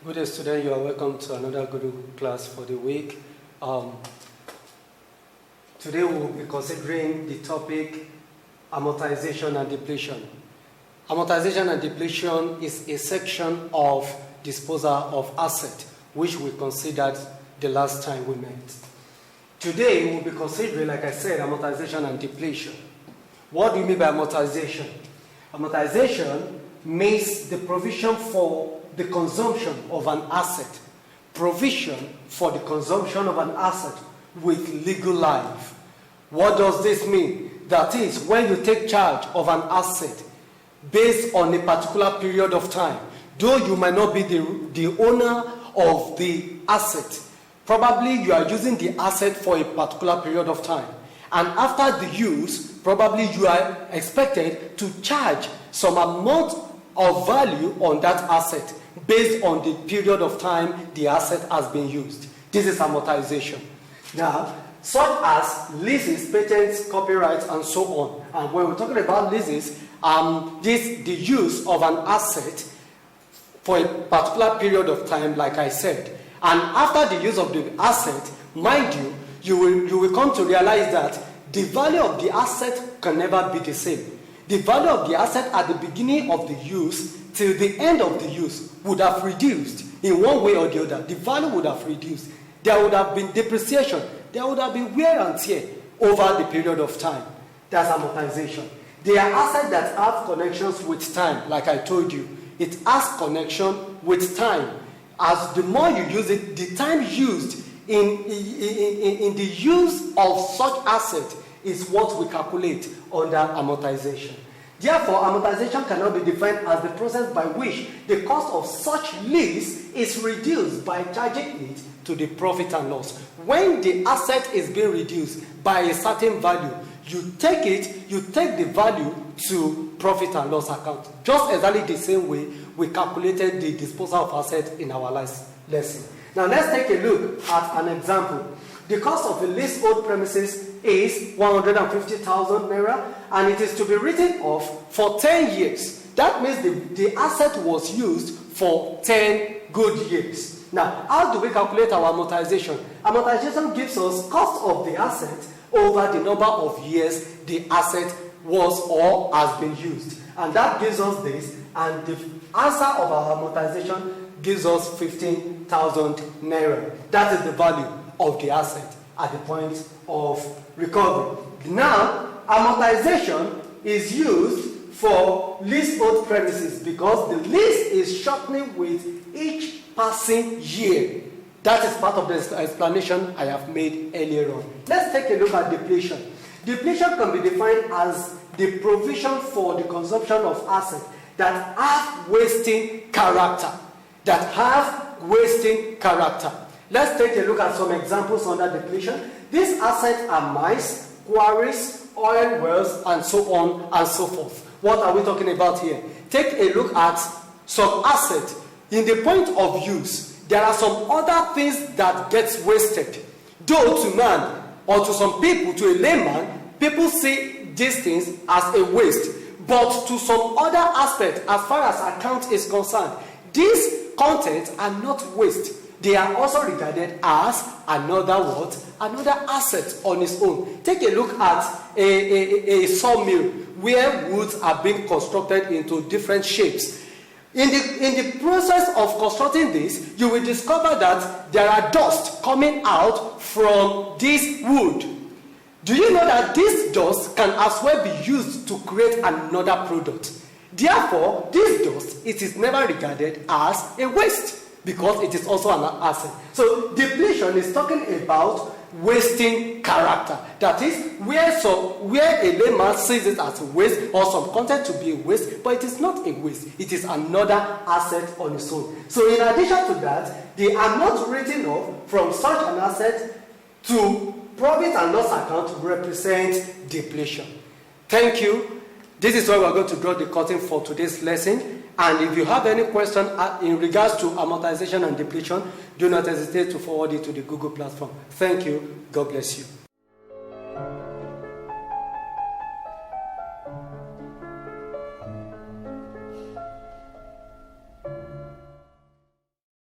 Good day, student. You are welcome to another Guru class for the week. Today we will be considering the topic amortization and depletion. Amortization and depletion is a section of disposal of asset, which we considered the last time we met. Today we will be considering, like I said, amortization and depletion. What do you mean by amortization? Amortization means the provision for the consumption of an asset. Provision for the consumption of an asset with legal life. What does this mean? That is, when you take charge of an asset based on a particular period of time, though you might not be the owner of the asset, probably you are using the asset for a particular period of time. And after the use, probably you are expected to charge some amount of value on that asset based on the period of time the asset has been used. This is amortization. Now, such as leases, patents, copyrights, and so on. And when we're talking about leases, the use of an asset for a particular period of time, like I said. And after the use of the asset, mind you will come to realize that the value of the asset can never be the same. The value of the asset at the beginning of the use till the end of the use would have reduced in one way or the other. The value would have reduced. There would have been depreciation. There would have been wear and tear over the period of time. That's amortization. They are assets that have connections with time, like I told you. It has connection with time. As the more you use it, the time used in the use of such asset is what we calculate under amortization. Therefore, amortization cannot be defined as the process by which the cost of such lease is reduced by charging it to the profit and loss. When the asset is being reduced by a certain value, you take the value to profit and loss account. Just exactly the same way we calculated the disposal of assets in our last lesson. Now let's take a look at an example. The cost of a leasehold premises is 150,000 naira, and it is to be written off for 10 years. That means the asset was used for 10 good years. Now, how do we calculate our amortization? Amortization gives us cost of the asset over the number of years the asset was or has been used. And that gives us this, and the answer of our amortization gives us 15,000 naira. That is the value of the asset at the point of recovery. Now, amortization is used for leasehold premises because the lease is shortening with each passing year. That is part of the explanation I have made earlier on. Let's take a look at depletion. Depletion can be defined as the provision for the consumption of assets that have wasting character. Let's take a look at some examples under depletion. These assets are mines, quarries, oil wells, and so on and so forth. What are we talking about here? Take a look at some assets. In the point of use, there are some other things that gets wasted. Though to man, or to some people, to a layman, people see these things as a waste. But to some other aspect, as far as account is concerned, these contents are not waste. They are also regarded as another asset on its own. Take a look at a sawmill where woods are being constructed into different shapes. In the process of constructing this, you will discover that there are dust coming out from this wood. Do you know that this dust can as well be used to create another product? Therefore, this dust, it is never regarded as a waste, because it is also an asset. So depletion is talking about wasting character. That is where a layman sees it as a waste or some content to be a waste, but it is not a waste. It is another asset on its own. So in addition to that, the amount written off from such an asset to profit and loss account represents depletion. Thank you. This is where we are going to draw the curtain for today's lesson. And if you have any question in regards to amortization and depletion, do not hesitate to forward it to the Google platform. Thank you. God bless you.